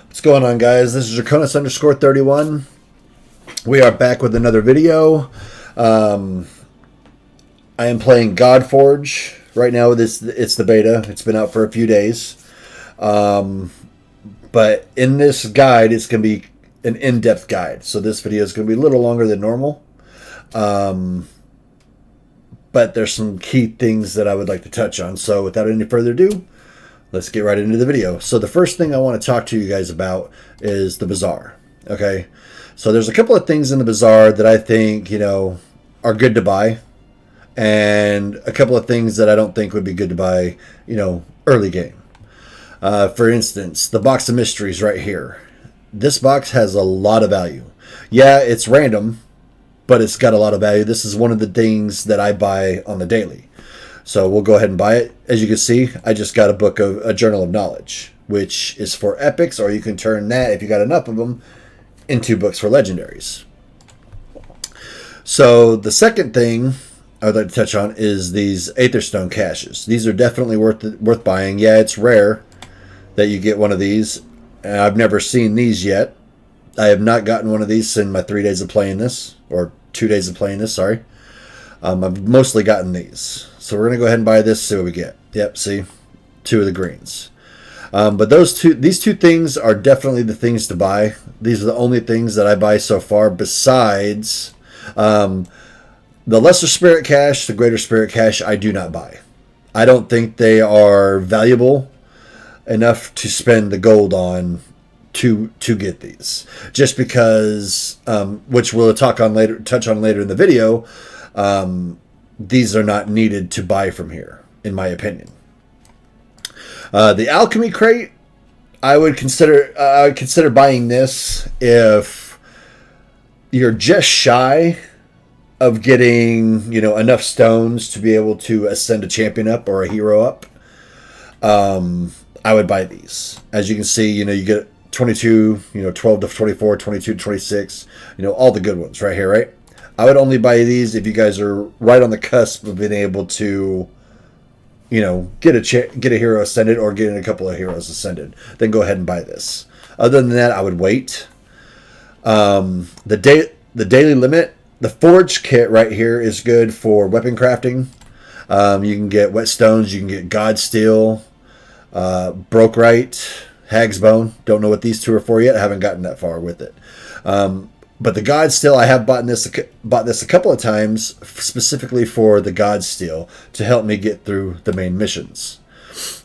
What's going on, guys? This is Draconis underscore 31. We are back with another video. I am playing Godforge right now. It's the beta. It's been out for a few days. But in this guide, it's going to be an in-depth guide. So this video is going to be a little longer than normal. But there's some key things that I would like to touch on. So without any further ado, let's get right into the video. So the first thing I want to talk to you guys about is the bazaar. Okay, so there's a couple of things in the bazaar that I think, are good to buy, and a couple of things that I don't think would be good to buy, early game. For instance, the box of mysteries right here. This box has a lot of value. Yeah, it's random, but it's got a lot of value. This is one of the things that I buy on the daily. So we'll go ahead and buy it. As you can see, I just got a Journal of Knowledge, which is for epics, or you can turn that, if you got enough of them, into books for legendaries. So the second thing I would like to touch on is these Aetherstone caches. These are definitely worth buying. Yeah, it's rare that you get one of these. And I've never seen these yet. I have not gotten one of these in my 3 days of playing this, or 2 days of playing this, sorry. I've mostly gotten these. So we're going to go ahead and buy this, see what we get. Yep, see? 2 of the greens. But these two things are definitely the things to buy. These are the only things that I buy so far, besides the lesser spirit cache, the greater spirit cache, I do not buy. I don't think they are valuable enough to spend the gold on to get these. Just because, which we'll touch on later in the video, these are not needed to buy from here, in my opinion. The alchemy crate, I would consider buying this if you're just shy of getting enough stones to be able to ascend a champion up or a hero up. I would buy these. As you can see, you get 22, 12 to 24, 22 to 26, all the good ones right here, right? I would only buy these if you guys are right on the cusp of being able to, get a hero ascended or getting a couple of heroes ascended. Then go ahead and buy this. Other than that, I would wait. The daily limit, the forge kit right here is good for weapon crafting. You can get whetstones, you can get god steel, brokerite, hag's bone. Don't know what these two are for yet. I haven't gotten that far with it. But the God Steel, I have bought this a couple of times, specifically for the God Steel, to help me get through the main missions.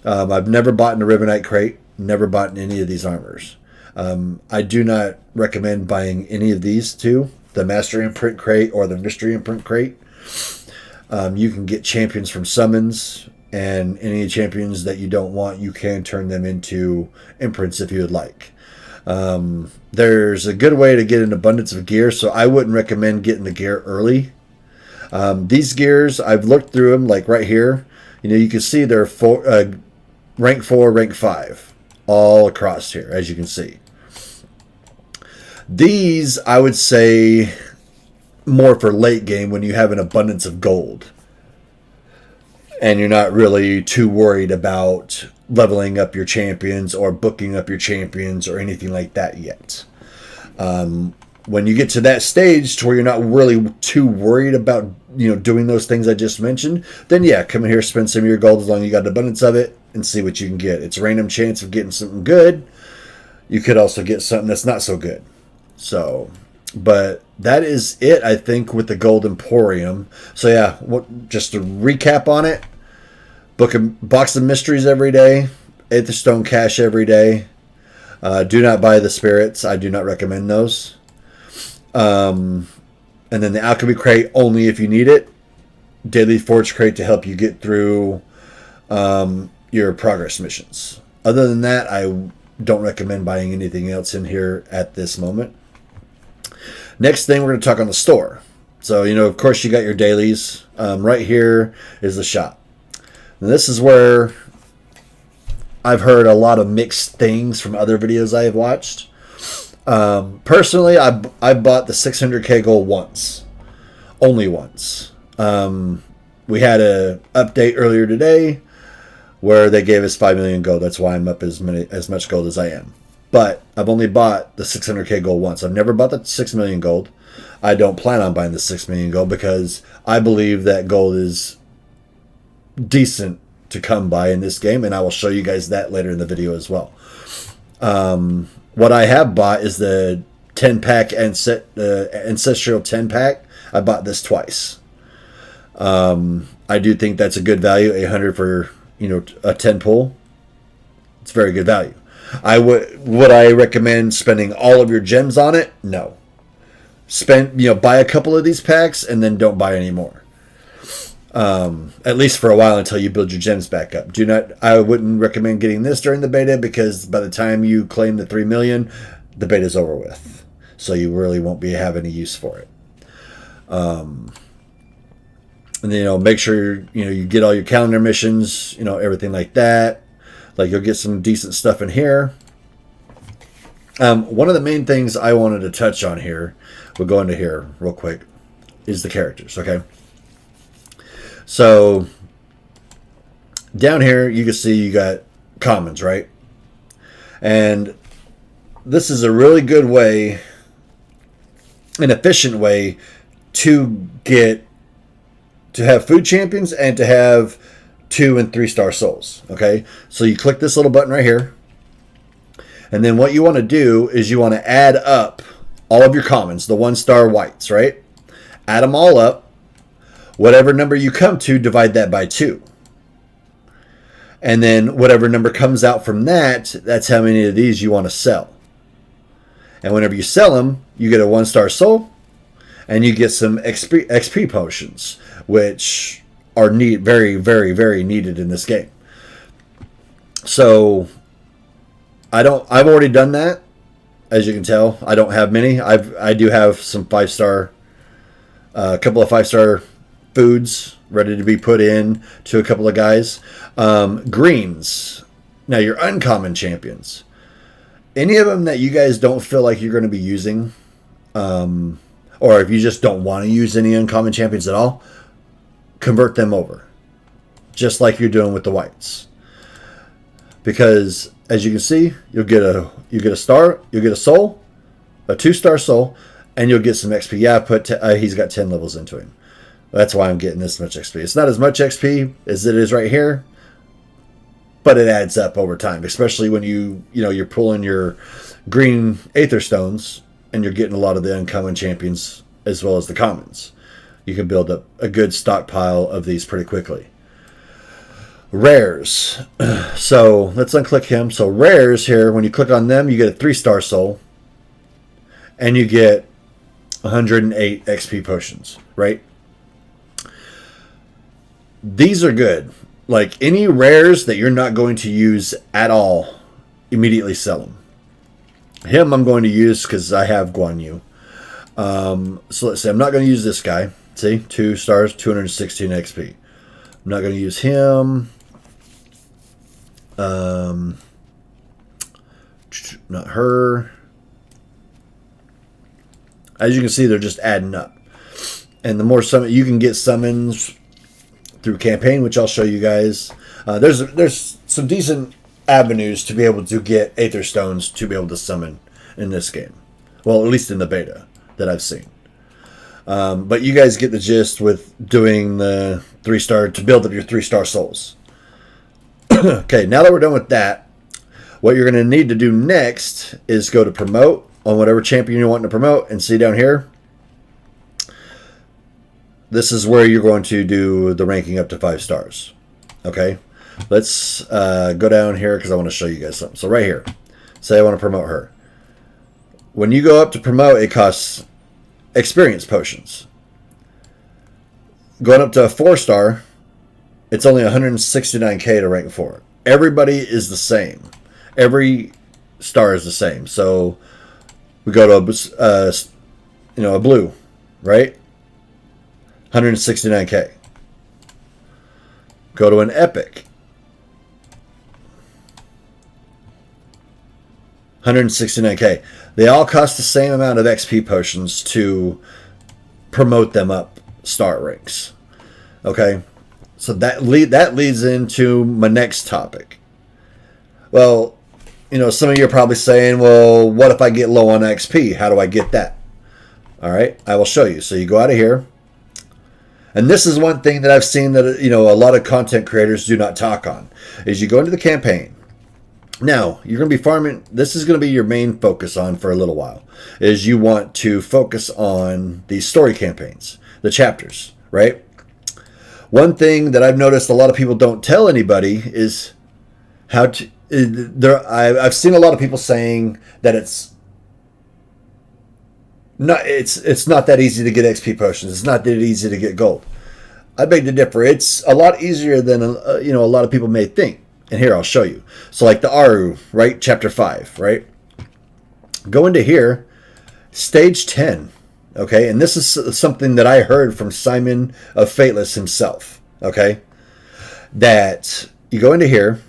I've never bought a Ribbonite crate, never bought any of these armors. I do not recommend buying any of these two, the Master Imprint crate or the Mystery Imprint crate. You can get champions from summons, and any champions that you don't want, you can turn them into imprints if you would like. There's a good way to get an abundance of gear, so I wouldn't recommend getting the gear early. These gears, I've looked through them, like right here. You can see they're rank 4, rank 5, all across here, as you can see. These, I would say, more for late game when you have an abundance of gold. And you're not really too worried about leveling up your champions or booking up your champions or anything like that yet. When you get to that stage to where you're not really too worried about doing those things I just mentioned, then yeah, come in here, spend some of your gold as long as you got an abundance of it, and see what you can get. It's a random chance of getting something good. You could also get something that's not so good. So, but that is it, I think, with the Gold Emporium. So yeah, just to recap on it, box of mysteries every day, Aetherstone cache every day. Do not buy the spirits. I do not recommend those. And then the alchemy crate only if you need it. Daily forge crate to help you get through your progress missions. Other than that, I don't recommend buying anything else in here at this moment. Next thing, we're going to talk on the store. So, of course, you got your dailies. Right here is the shop. And this is where I've heard a lot of mixed things from other videos I have watched. Personally, I bought the 600k gold once. Only once. We had an update earlier today where they gave us 5 million gold. That's why I'm up as much gold as I am. But I've only bought the 600k gold once. I've never bought the 6 million gold. I don't plan on buying the 6 million gold because I believe that gold is decent to come by in this game, and I will show you guys that later in the video as well. What I have bought is the 10-pack Ancestral 10-pack. I bought this twice. I do think that's a good value, 800 for a 10 pull. It's very good value. Would I recommend spending all of your gems on it? No. Buy a couple of these packs and then don't buy any more. At least for a while until you build your gems back up. I wouldn't recommend getting this during the beta because by the time you claim the 3 million, the beta's over with. So you really won't have any use for it. And then, make sure you get all your calendar missions, everything like that. Like you'll get some decent stuff in here. One of the main things I wanted to touch on here, we'll go into here real quick, is the characters, okay? So down here you can see you got commons, right? And this is a really good way, an efficient way to have food champions and to have 2 and 3 star souls. Okay, so you click this little button right here, and then what you want to do is you want to add up all of your commons, the 1-star whites, right? Add them all up. Whatever number you come to, divide that by 2. And then whatever number comes out from that, that's how many of these you want to sell. And whenever you sell them, you get a 1-star soul, and you get some XP potions, which are very, very, very needed in this game. So I've already done that. As you can tell, I don't have many. I do have some 5-star, a couple of 5-star foods ready to be put in to a couple of guys. Greens. Now your uncommon champions. Any of them that you guys don't feel like you're going to be using, or if you just don't want to use any uncommon champions at all, convert them over, just like you're doing with the whites. Because as you can see, you'll get a star, you'll get a soul, a 2-star soul, and you'll get some XP. Yeah, he's got 10 levels into him. That's why I'm getting this much XP. It's not as much XP as it is right here, but it adds up over time, especially when you're pulling your green Aether Stones and you're getting a lot of the uncommon champions as well as the commons. You can build up a good stockpile of these pretty quickly. Rares. So let's unclick him. So rares here, when you click on them, you get a 3-star soul and you get 108 XP potions, right? These are good. Like any rares that you're not going to use at all, immediately sell them. Him I'm going to use because I have Guan Yu. So let's say I'm not going to use this guy. See, 2 stars, 216 XP. I'm not going to use him. Not her. As you can see, they're just adding up. And the more summon you can get summons through campaign, which I'll show you guys. There's some decent avenues to be able to get Aether Stones to be able to summon in this game. Well, at least in the beta that I've seen. But you guys get the gist with doing the 3-star to build up your 3-star souls. Okay, now that we're done with that, what you're going to need to do next is go to promote on whatever champion you want to promote, and see down here. This is where you're going to do the ranking up to 5 stars. Okay, let's go down here because I want to show you guys something. So right here, say I want to promote her. When you go up to promote, it costs experience potions. Going up to a 4-star, it's only 169k to rank 4. Everybody is the same. Every star is the same. So we go to a blue, right? 169k. Go to an epic. 169k. They all cost the same amount of XP potions to promote them up star ranks. Okay, so that leads into my next topic. Well, some of you are probably saying, well, what if I get low on XP? How do I get that? All right, I will show you. So you go out of here. And this is one thing that I've seen that, a lot of content creators do not talk on, is you go into the campaign. Now, you're going to be farming. This is going to be your main focus on for a little while, is you want to focus on the story campaigns, the chapters, right? One thing that I've noticed a lot of people don't tell anybody is how to... I've seen a lot of people saying that it's not that easy to get XP potions. It's not that easy to get gold. I beg to differ. It's a lot easier than a lot of people may think. And here I'll show you. So like the Aru, right? Chapter 5, right? Go into here, stage 10. Okay, and this is something that I heard from Simon of Fateless himself. Okay, that you go into here.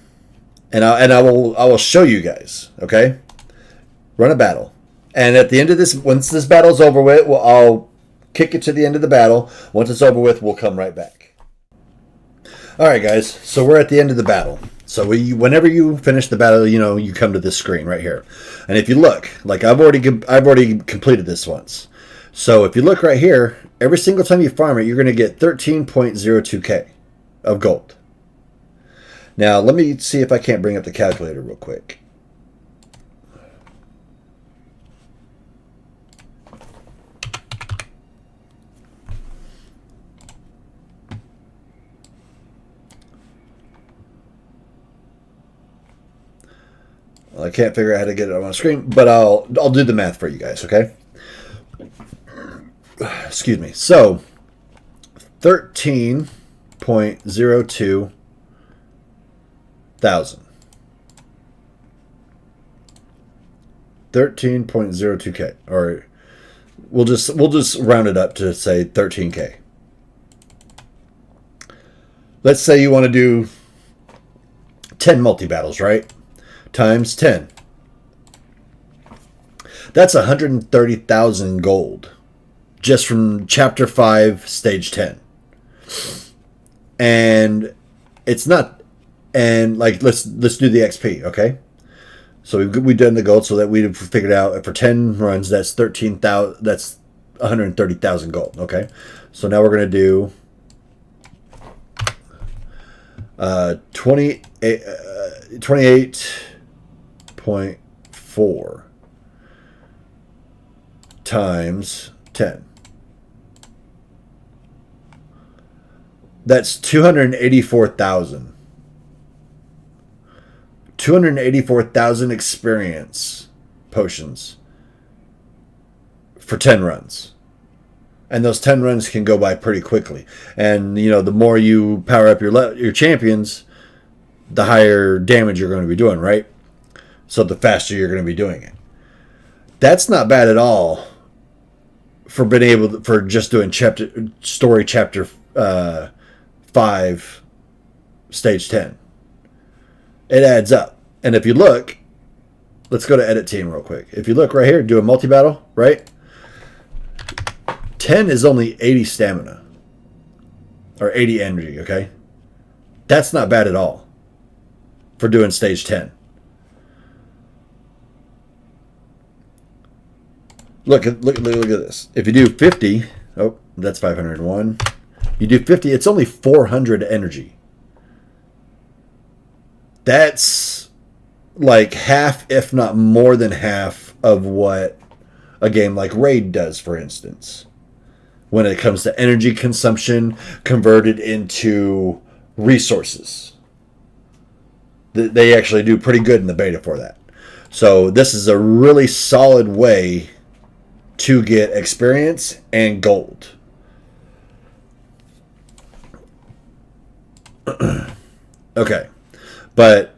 And I will show you guys, okay? Run a battle. And at the end of this, once this battle's over with, I'll kick it to the end of the battle. Once it's over with, we'll come right back. All right, guys. So we're at the end of the battle. So whenever you finish the battle, you come to this screen right here. And if you look, like I've already completed this once. So if you look right here, every single time you farm it, you're going to get 13.02k of gold. Now, let me see if I can't bring up the calculator real quick. Well, I can't figure out how to get it on my screen, but I'll do the math for you guys, okay? Excuse me. So, 13.02 thousand. 13.02k, or we'll just round it up to say 13k. Let's say you want to do 10 multi-battles, right? Times 10. That's 130,000 gold just from chapter 5, stage 10. And it's not... And like let's do the XP, okay? So we've done the gold, so that we've figured out for 10 runs that's 13,000. That's 130,000 gold, okay? So now we're gonna do 28.4 times 10. That's 284,000. 284,000 experience potions for 10 runs. And those 10 runs can go by pretty quickly. And, the more you power up your champions, the higher damage you're going to be doing, right? So the faster you're going to be doing it. That's not bad at all for just doing chapter 5, stage 10. It adds up. And if you look, let's go to edit team real quick. If you look right here, do a multi-battle, right? 10 is only 80 stamina. Or 80 energy, okay? That's not bad at all for doing stage 10. Look at this. If you do 50, oh, that's 501. You do 50, it's only 400 energy. That's like half, if not more than half, of what a game like Raid does, for instance. When it comes to energy consumption converted into resources. They actually do pretty good in the beta for that. So this is a really solid way to get experience and gold. Okay. But,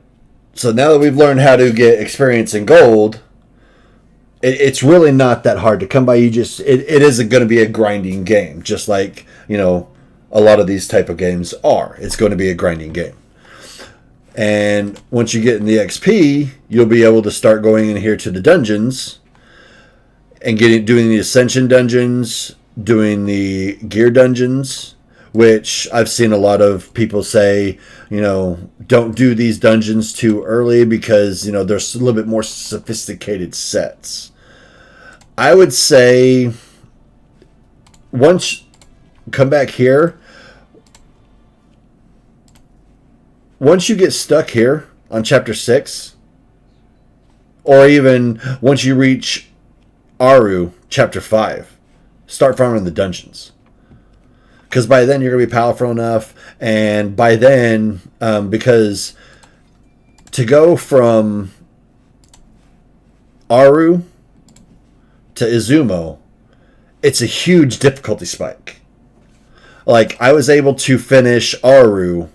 so now that we've learned how to get experience and gold, it's really not that hard to come by. It isn't going to be a grinding game, just like, a lot of these type of games are. It's going to be a grinding game. And once you get in the XP, you'll be able to start going in here to the dungeons and doing the Ascension dungeons, doing the gear dungeons, which I've seen a lot of people say, don't do these dungeons too early because, there's a little bit more sophisticated sets. I would say once come back here, once you get stuck here on chapter 6, or even once you reach Aru chapter 5, start farming the dungeons. Because by then you're going to be powerful enough, and by then, because to go from Aru to Izumo, it's a huge difficulty spike. Like, I was able to finish Aru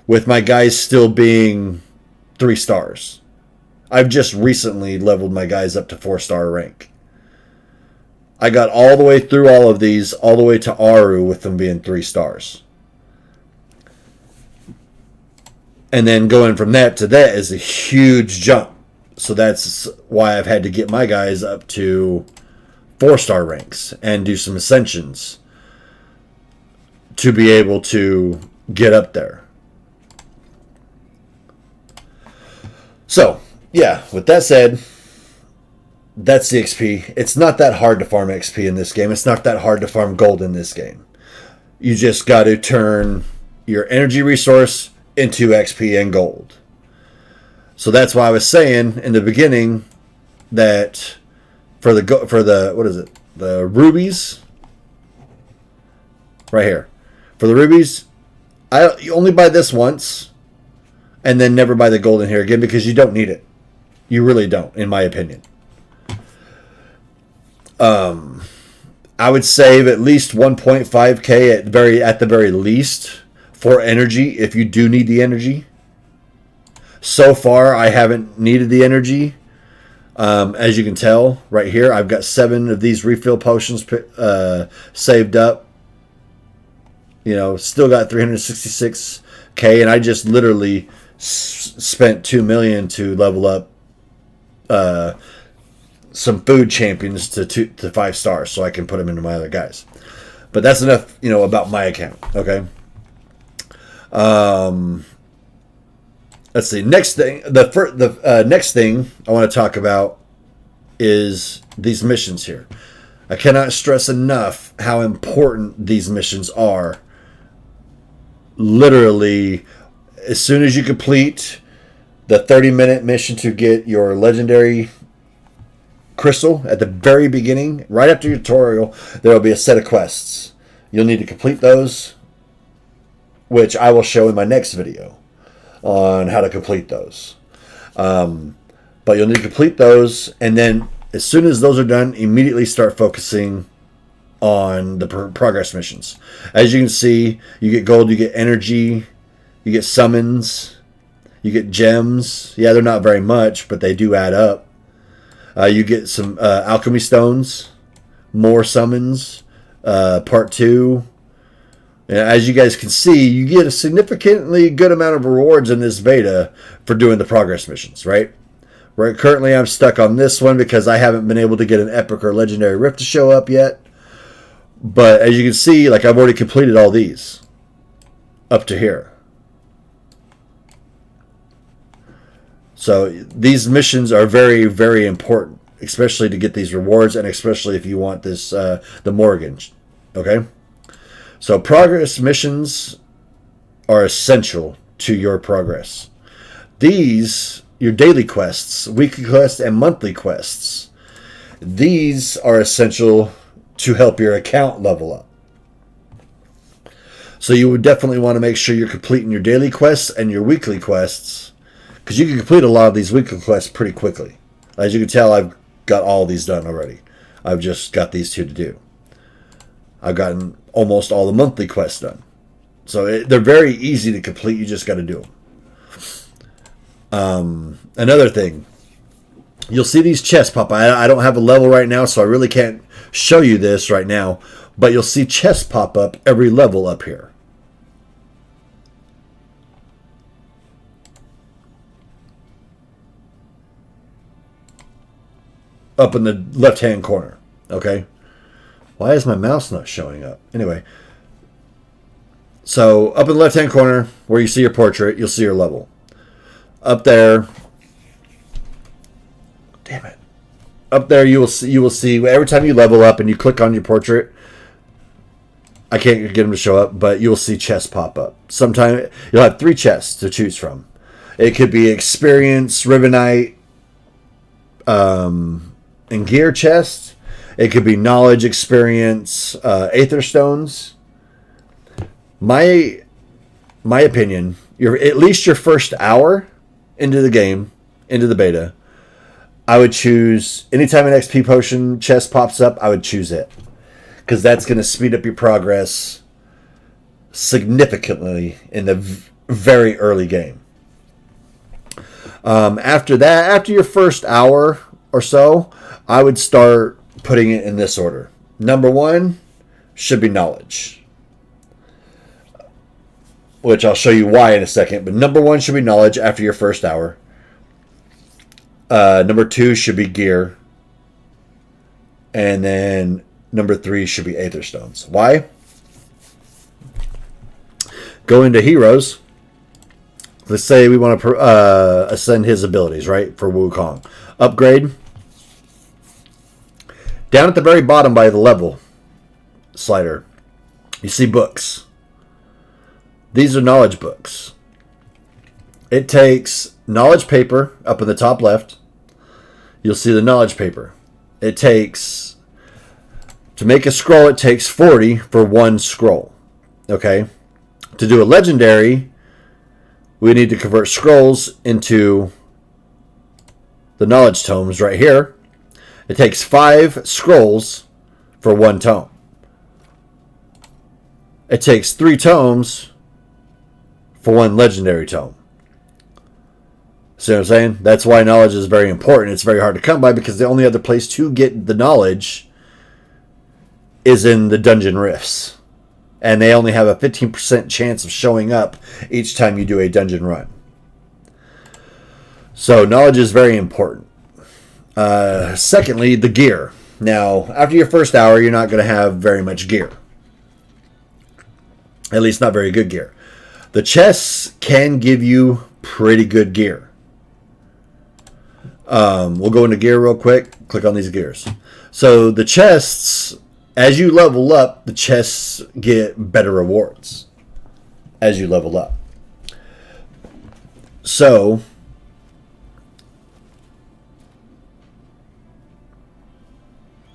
with my guys still being 3 stars. I've just recently leveled my guys up to 4-star rank. I got all the way through all of these, all the way to Aru with them being 3 stars. And then going from that to that is a huge jump. So that's why I've had to get my guys up to 4-star ranks and do some ascensions to be able to get up there. So, yeah, with that said, that's the XP. It's not that hard to farm XP in this game. It's not that hard to farm gold in this game. You just got to turn your energy resource into XP and gold. So that's why I was saying in the beginning that for the what is it? The rubies right here. For the rubies, you only buy this once and then never buy the gold in here again because you don't need it. You really don't, in my opinion. I would save at least 1.5k at the very least for energy if you do need the energy. So far, I haven't needed the energy. As you can tell right here, I've got 7 of these refill potions saved up. Still got 366k, and I just literally spent 2 million to level up some food champions to 5 stars, so I can put them into my other guys. But that's enough, about my account. Okay. Let's see. Next thing, the next thing I want to talk about is these missions here. I cannot stress enough how important these missions are. Literally, as soon as you complete the 30-minute mission to get your legendary crystal at the very beginning, right after your tutorial, there will be a set of quests. You'll need to complete those, which I will show in my next video on how to complete those. But you'll need to complete those, and then as soon as those are done, immediately start focusing on the progress missions. As you can see, you get gold, you get energy, you get summons, you get gems. Yeah, they're not very much, but they do add up. You get some alchemy stones, more summons, part 2. As you guys can see, you get a significantly good amount of rewards in this beta for doing the progress missions, right? Currently, I'm stuck on this one because I haven't been able to get an epic or legendary rift to show up yet. But as you can see, I've already completed all these up to here. So these missions are very, very important, especially to get these rewards, and especially if you want this the Morgan. Okay. So progress missions are essential to your progress. These, your daily quests, weekly quests, and monthly quests, these are essential to help your account level up. So you would definitely want to make sure you're completing your daily quests and your weekly quests, because you can complete a lot of these weekly quests pretty quickly. As you can tell, I've got all these done already. I've just got these 2 to do. I've gotten almost all the monthly quests done. So they're very easy to complete. You just got to do them. Another thing, you'll see these chests pop up. I don't have a level right now, so I really can't show you this right now. But you'll see chests pop up every level up here. Up in the left-hand corner. Okay. Why is my mouse not showing up? Anyway, So up in the left-hand corner where you see your portrait, you'll see your level. Up there, damn it. Up there you will see every time you level up and you click on your portrait. I can't get them to show up, but you'll see chests pop up. Sometimes you'll have 3 chests to choose from. It could be experience, Rivenite, and gear chest. It could be knowledge, experience, Aether Stones. My opinion, at least your first hour into the game, into the beta, I would choose, anytime an XP potion chest pops up, I would choose it. Because that's going to speed up your progress significantly in the very early game. After that, after your first hour or so, I would start putting it in this order. Number 1 should be knowledge, which I'll show you why in a second. But number 1 should be knowledge after your first hour. Number 2 should be gear. And then number 3 should be Aether Stones. Why? Go into heroes. Let's say we want to ascend his abilities, right? For Wukong. Upgrade. Down at the very bottom by the level slider, you see books. These are knowledge books. It takes knowledge paper up in the top left. You'll see the knowledge paper. It takes, to make a scroll, it takes 40 for 1 scroll. Okay? To do a legendary, we need to convert scrolls into the knowledge tomes right here. It takes 5 scrolls for 1 tome. It takes 3 tomes for 1 legendary tome. See what I'm saying? That's why knowledge is very important. It's very hard to come by because the only other place to get the knowledge is in the dungeon rifts. And they only have a 15% chance of showing up each time you do a dungeon run. So knowledge is very important. Secondly, the gear. Now, after your first hour, you're not going to have very much gear. At least not very good gear. The chests can give you pretty good gear. We'll go into gear real quick. Click on these gears. So the chests, as you level up, the chests get better rewards as you level up. So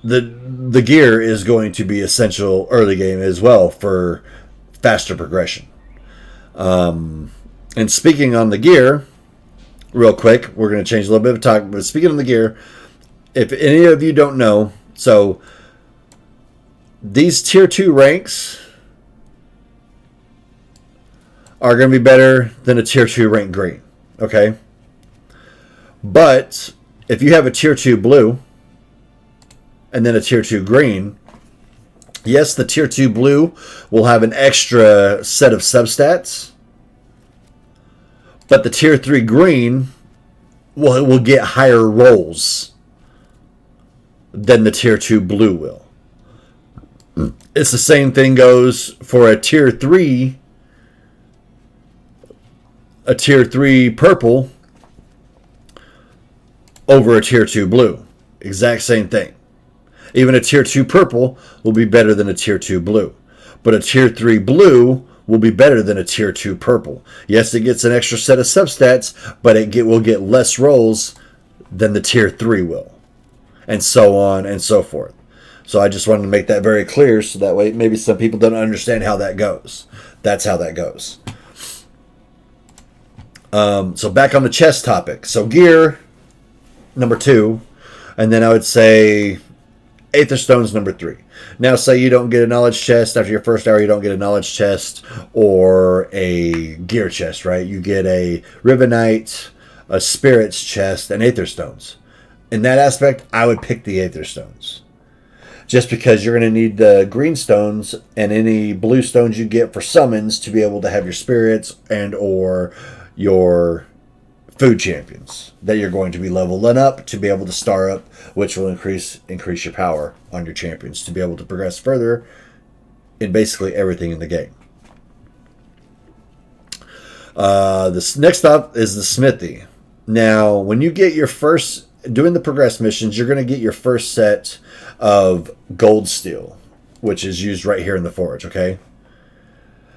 the gear is going to be essential early game as well for faster progression. And speaking on the gear, real quick, we're going to change a little bit of talk, but speaking on the gear, if any of you don't know, so these tier 2 ranks are going to be better than a tier 2 rank green, okay? But if you have a tier 2 blue and then a tier 2 green, yes, the tier 2 blue will have an extra set of substats, but the tier 3 green will get higher rolls than the tier 2 blue will. It's the same thing goes for a tier 3 purple over a tier 2 blue. Exact same thing. Even a tier 2 purple will be better than a tier 2 blue. But a tier 3 blue will be better than a tier 2 purple. Yes, it gets an extra set of substats, but will get less rolls than the tier 3 will. And so on and so forth. So I just wanted to make that very clear so that way maybe some people don't understand how that goes. That's how that goes. So back on the chest topic. So gear, number 2. And then I would say Aether Stones, number 3. Now say you don't get a knowledge chest. After your first hour, you don't get a knowledge chest or a gear chest, right? You get a Rivenite, a Spirits chest, and Aether Stones. In that aspect, I would pick the Aether Stones. Just because you're going to need the green stones and any blue stones you get for summons to be able to have your spirits and or your food champions that you're going to be leveling up to be able to star up, which will increase your power on your champions to be able to progress further in basically everything in the game. This next up is the smithy. Now, when you get your first, doing the progress missions, you're going to get your first set of gold steel, which is used right here in the forge, okay?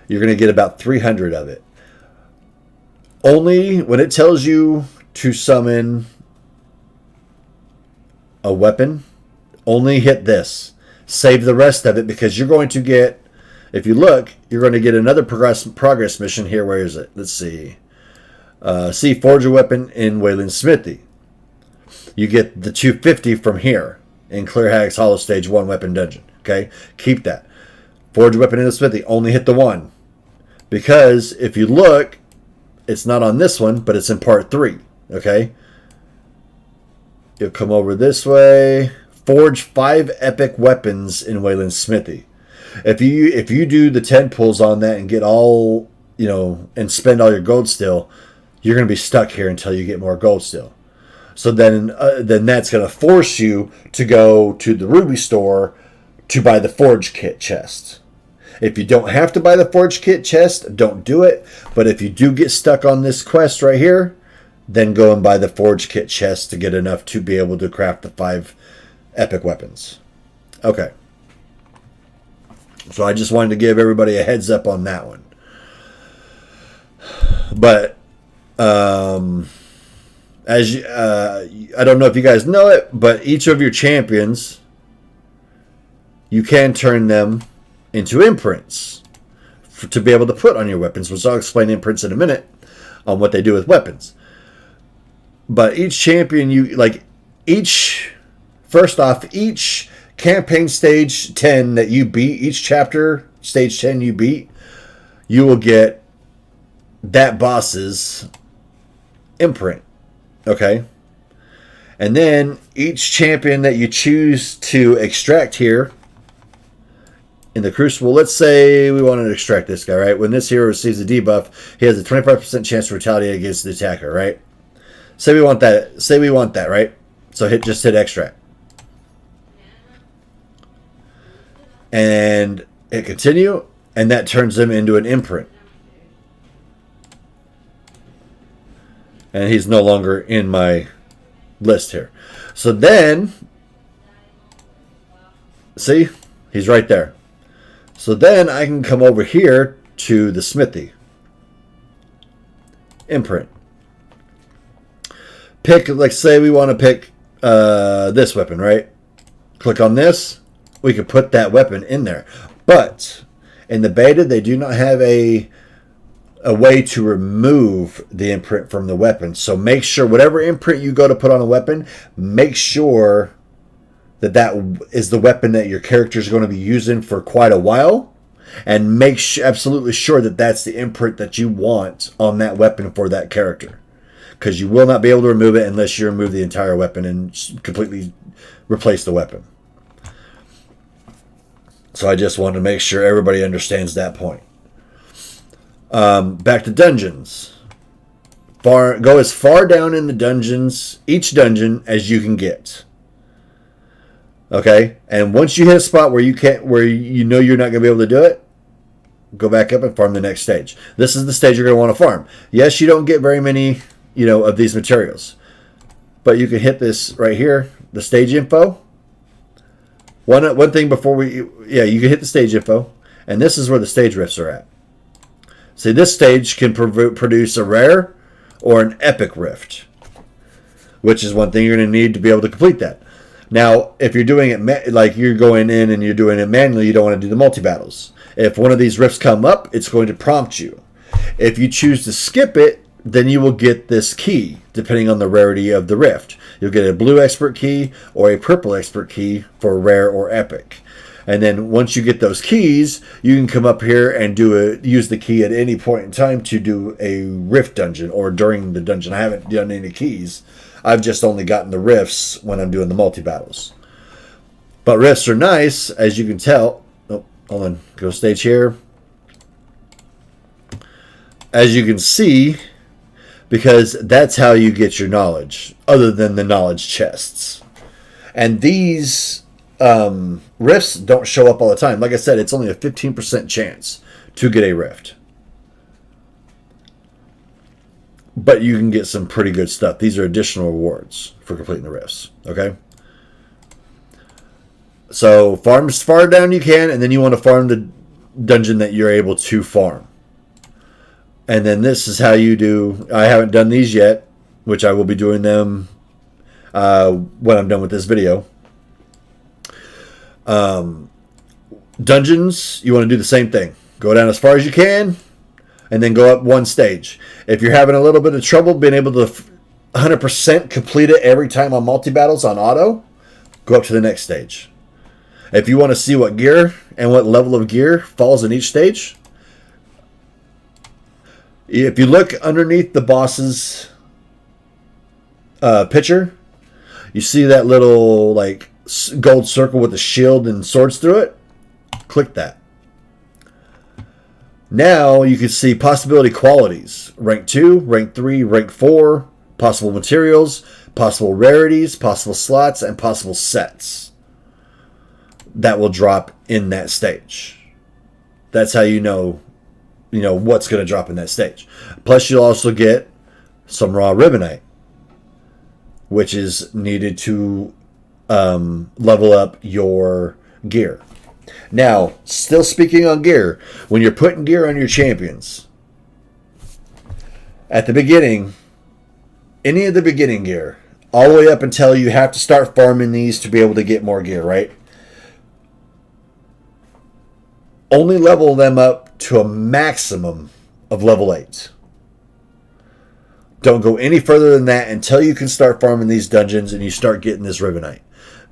You're going to get about 300 of it. Only when it tells you to summon a weapon, only hit this. Save the rest of it, because you're going to get, if you look, you're going to get another progress mission here. Where is it? Let's see. Forge a weapon in Wayland's Smithy. You get the 250 from here in Clear Hagg's Hollow Stage 1 weapon dungeon. Okay? Keep that. Forge a weapon in the Smithy. Only hit the one. Because if you look, it's not on this one, but it's in part 3. Okay? You'll come over this way. Forge 5 epic weapons in Wayland's Smithy. If you do the 10 pulls on that and get all, and spend all your gold steel, you're going to be stuck here until you get more gold steel. So then that's going to force you to go to the Ruby store to buy the Forge Kit chest. If you don't have to buy the Forge Kit chest, don't do it. But if you do get stuck on this quest right here, then go and buy the Forge Kit chest to get enough to be able to craft the 5 epic weapons. Okay. So I just wanted to give everybody a heads up on that one. But as you, I don't know if you guys know it, but each of your champions, you can turn them into imprints to be able to put on your weapons, which I'll explain imprints in a minute on what they do with weapons. But each champion first off, each campaign stage 10 that you beat, each chapter stage 10 you beat, you will get that boss's imprint. Okay? And then each champion that you choose to extract here in the Crucible, let's say we want to extract this guy, right? When this hero receives a debuff, he has a 25% chance to retaliate against the attacker, right? Say we want that, right? So just hit extract. And hit continue, and that turns them into an imprint. And he's no longer in my list here. So then, see? He's right there. So then I can come over here to the smithy. Imprint. Pick, like say we want to pick this weapon, right? Click on this. We could put that weapon in there. But in the beta, they do not have a way to remove the imprint from the weapon. So make sure whatever imprint you go to put on a weapon, make sure that is the weapon that your character is going to be using for quite a while. And make absolutely sure that that's the imprint that you want on that weapon for that character. Because you will not be able to remove it unless you remove the entire weapon and completely replace the weapon. So I just wanted to make sure everybody understands that point. Back to dungeons. Go as far down in the dungeons, each dungeon, as you can get. Okay? And once you hit a spot where you know you're not going to be able to do it, go back up and farm the next stage. This is the stage you're going to want to farm. Yes, you don't get very many, of these materials. But you can hit this right here, the stage info. One thing before you can hit the stage info, and this is where the stage rifts are at. See, this stage can produce a rare or an epic rift, which is one thing you're going to need to be able to complete that. Now, if you're doing it like you're going in and you're doing it manually, you don't want to do the multi-battles. If one of these rifts come up, it's going to prompt you. If you choose to skip it, then you will get this key, depending on the rarity of the rift. You'll get a blue expert key or a purple expert key for rare or epic. And then once you get those keys, you can come up here and use the key at any point in time to do a rift dungeon or during the dungeon. I haven't done any keys. I've just only gotten the rifts when I'm doing the multi-battles. But rifts are nice, as you can tell. Oh, hold on. Go stage here. As you can see, because that's how you get your knowledge, other than the knowledge chests. And these rifts don't show up all the time. Like I said, it's only a 15% chance to get a rift. but you can get some pretty good stuff. These are additional rewards for completing the rifts. Okay. So farm as far down you can, and then you want to farm the dungeon that you're able to farm. And then this is how you do. I haven't done these yet, which I will be doing them when I'm done with this video. Dungeons, you want to do the same thing. Go down as far as you can, and then go up one stage. If you're having a little bit of trouble being able to 100% complete it every time on multi-battles on auto, go up to the next stage. If you want to see what gear and what level of gear falls in each stage, if you look underneath the boss's picture, you see that little like gold circle with a shield and swords through it. Click that. Now you can see possibility qualities. Rank 2, rank 3, rank 4, possible materials, possible rarities, possible slots, and possible sets that will drop in that stage. That's how you know what's going to drop in that stage. Plus you'll also get some raw ribbonite, which is needed to level up your gear. Now, still speaking on gear, when you're putting gear on your champions, at the beginning, any of the beginning gear, all the way up until you have to start farming these to be able to get more gear, right? Only level them up to a maximum of level 8. Don't go any further than that until you can start farming these dungeons and you start getting this ribbonite.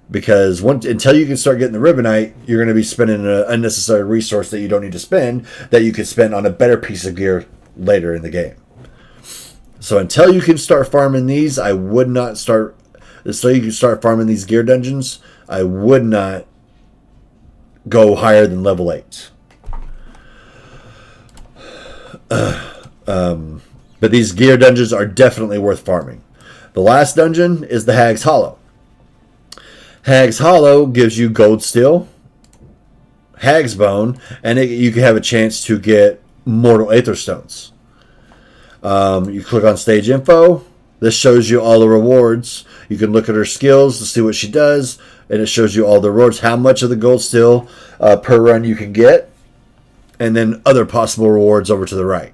Because until you can start getting the ribbonite, you're going to be spending an unnecessary resource that you don't need to spend, that you could spend on a better piece of gear later in the game. So until you can start farming these, I would not start. Until you can start farming these gear dungeons, I would not go higher than level 8. But these gear dungeons are definitely worth farming. The last dungeon is the Hag's Hollow. Hag's Hollow gives you gold steel, Hag's Bone, and you can have a chance to get Mortal Aether Stones. You click on stage info. This shows you all the rewards. You can look at her skills to see what she does, and it shows you all the rewards, how much of the gold steel per run you can get, and then other possible rewards over to the right.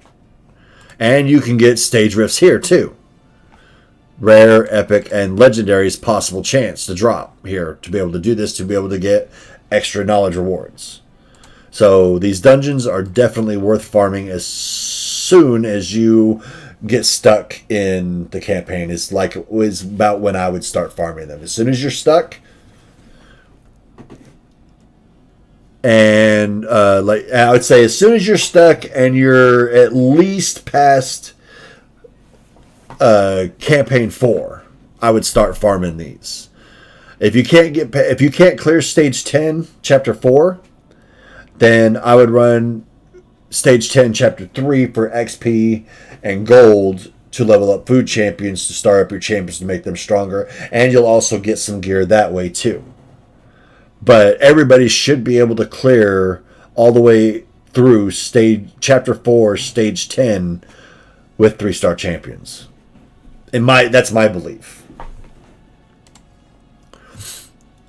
And you can get stage rifts here too. Rare, epic, and legendary's possible chance to drop here to be able to do this, to be able to get extra knowledge rewards. So these dungeons are definitely worth farming as soon as you get stuck in the campaign. It's like it was about when I would start farming them. As soon as you're stuck, and like I would say, as soon as you're stuck and you're at least past campaign 4, I would start farming these. If you can't clear stage 10 chapter 4, then I would run stage 10 chapter 3 for XP and gold to level up food champions, to start up your champions to make them stronger, and you'll also get some gear that way too. But everybody should be able to clear all the way through chapter 4 stage 10 with 3-star champions. That's my belief.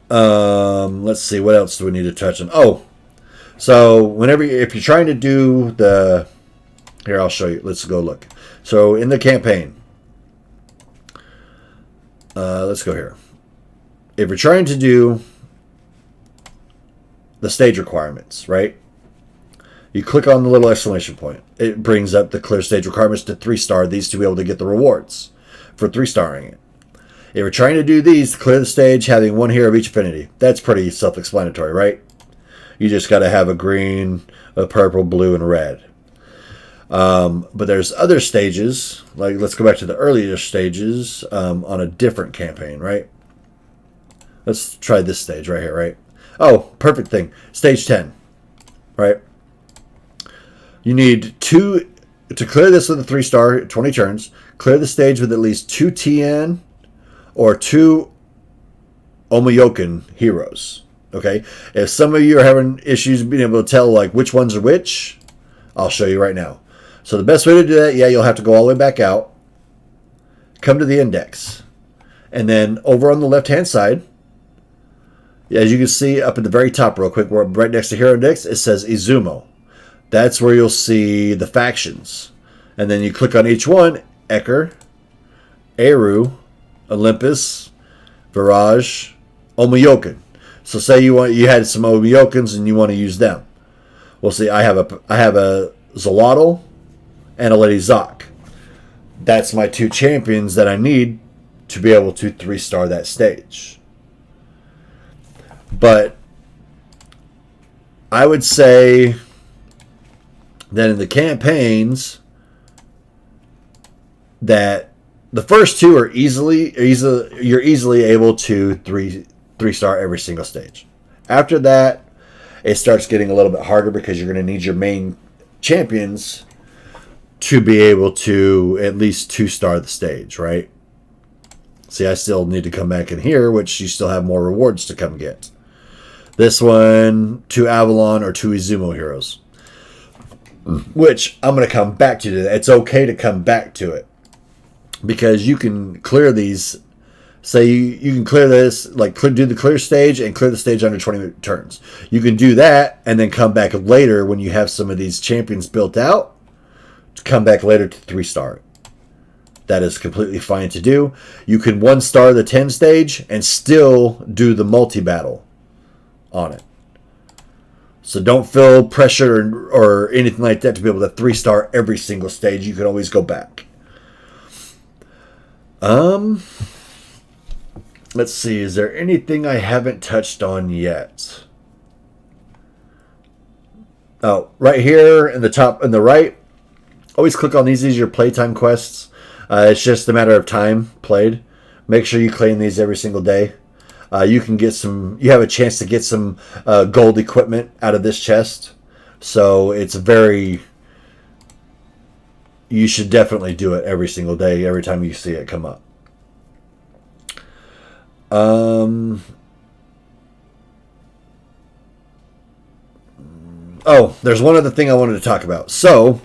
Let's see, what else do we need to touch on? Oh, so if you're trying to do here, I'll show you. Let's go look. So in the campaign, let's go here. If you're trying to do the stage requirements, right? You click on the little exclamation point. It brings up the clear stage requirements to 3-star these to be able to get the rewards for 3-starring it. If you're trying to do these, clear the stage having 1 hero of each affinity. That's pretty self-explanatory, right? You just got to have a green, a purple, blue, and a red. But there's other stages, like let's go back to the earlier stages on a different campaign, right? Let's try this stage right here, right? Oh, perfect thing. Stage 10, right? You need 2 to clear this with a 3-star, 20 turns. Clear the stage with at least 2 TN or 2 Omayokan heroes. Okay? If some of you are having issues being able to tell like which ones are which, I'll show you right now. So the best way to do that, yeah, you'll have to go all the way back out. come to the index. And then over on the left-hand side, as you can see up at the very top real quick, right next to Hero Index, it says Izumo. That's where you'll see the factions. And then you click on each one, Eker, Eru, Olympus, Virage, Omeyoken. So say you had some Omeyokens and you want to use them. Well, see, I have a Zolotl and a Lady Zoc. That's my 2 champions that I need to be able to 3-star that stage. But I would say that in the campaigns that the first 2 are you're easily able to 3-star every single stage. After that, it starts getting a little bit harder because you're going to need your main champions to be able to at least 2-star the stage, right? See, I still need to come back in here, which you still have more rewards to come get. This one, 2 Avalon or 2 Izumo heroes. Which I'm going to come back to today. It's okay to come back to it. Because you can clear these. Say you can clear this, like do the clear stage and clear the stage under 20 turns. You can do that and then come back later when you have some of these champions built out. To come back later to 3-star it. That is completely fine to do. You can 1-star the 10 stage and still do the multi-battle on it. So don't feel pressure or anything like that to be able to 3-star every single stage. You can always go back. Let's see. Is there anything I haven't touched on yet? Oh, right here in the top in the right. Always click on these. These are your playtime quests. It's just a matter of time played. Make sure you claim these every single day. You can get some. You have a chance to get some gold equipment out of this chest. So it's very. You should definitely do it every single day. Every time you see it come up. Oh, there's one other thing I wanted to talk about. So,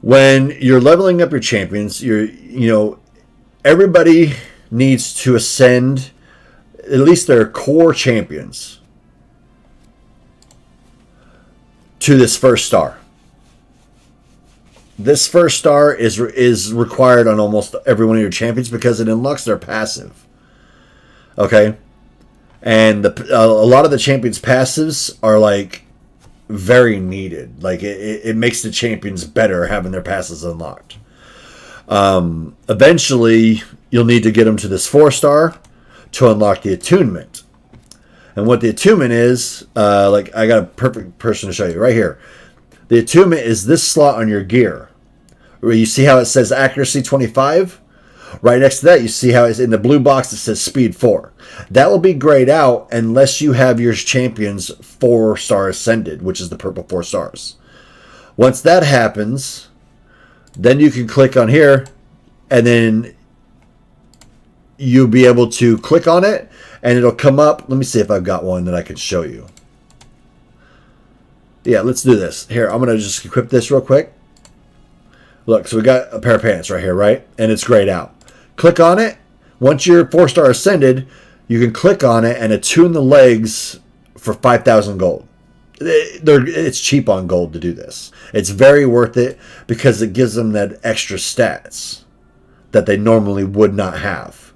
when you're leveling up your champions, everybody needs to ascend at least their core champions to this 1st star. This 1st star is required on almost every one of your champions because it unlocks their passive. Okay? And a lot of the champions' passives are like very needed. Like it makes the champions better having their passives unlocked. Eventually, you'll need to get them to this 4-star to unlock the attunement. And what the attunement is, like I got a perfect person to show you right here. The attunement is this slot on your gear. Where you see how it says accuracy 25? Right next to that, you see how it's in the blue box that says speed 4. That will be grayed out unless you have your champions 4-star ascended, which is the purple 4 stars. Once that happens, then you can click on here, and then you'll be able to click on it, and it'll come up. Let me see if I've got one that I can show you. Yeah, let's do this. Here, I'm going to just equip this real quick. Look, so we got a pair of pants right here, right? And it's grayed out. Click on it. Once you're 4-star ascended, you can click on it and attune the legs for 5,000 gold. It's cheap on gold to do this. It's very worth it because it gives them that extra stats that they normally would not have.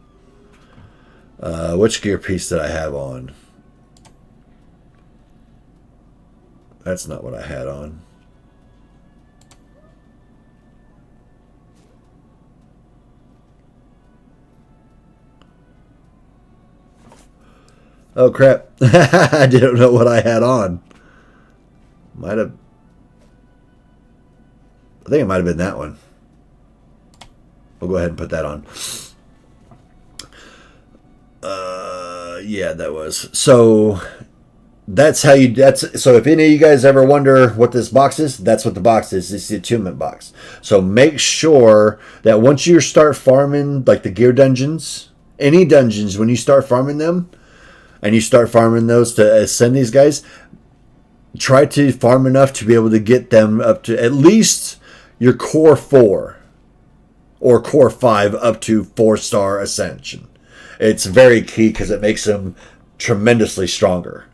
Which gear piece did I have on? That's not what I had on. Oh, crap. I didn't know what I had on. I think it might have been that one. We'll go ahead and put that on. Yeah, that was. So, so if any of you guys ever wonder what this box is, that's what the box is. It's the attunement box. So make sure that once you start farming, like the gear dungeons, any dungeons, when you start farming them, and you start farming those to ascend these guys, try to farm enough to be able to get them up to at least your core 4 or core 5 up to 4-star ascension. It's very key because it makes them tremendously stronger.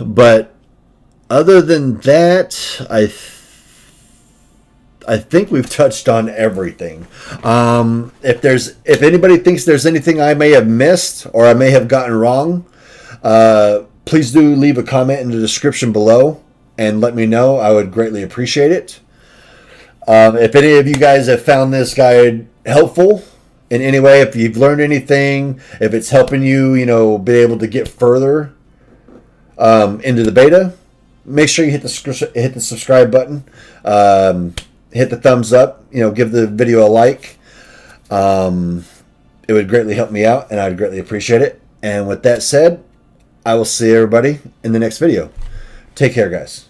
But other than that, I think we've touched on everything. If anybody thinks there's anything I may have missed or I may have gotten wrong, please do leave a comment in the description below and let me know. I would greatly appreciate it. If any of you guys have found this guide helpful in any way, if you've learned anything, if it's helping you, be able to get further into the beta, make sure you hit the subscribe button. Hit the thumbs up. Give the video a like. It would greatly help me out, and I'd greatly appreciate it. And with that said, I will see everybody in the next video. Take care, guys.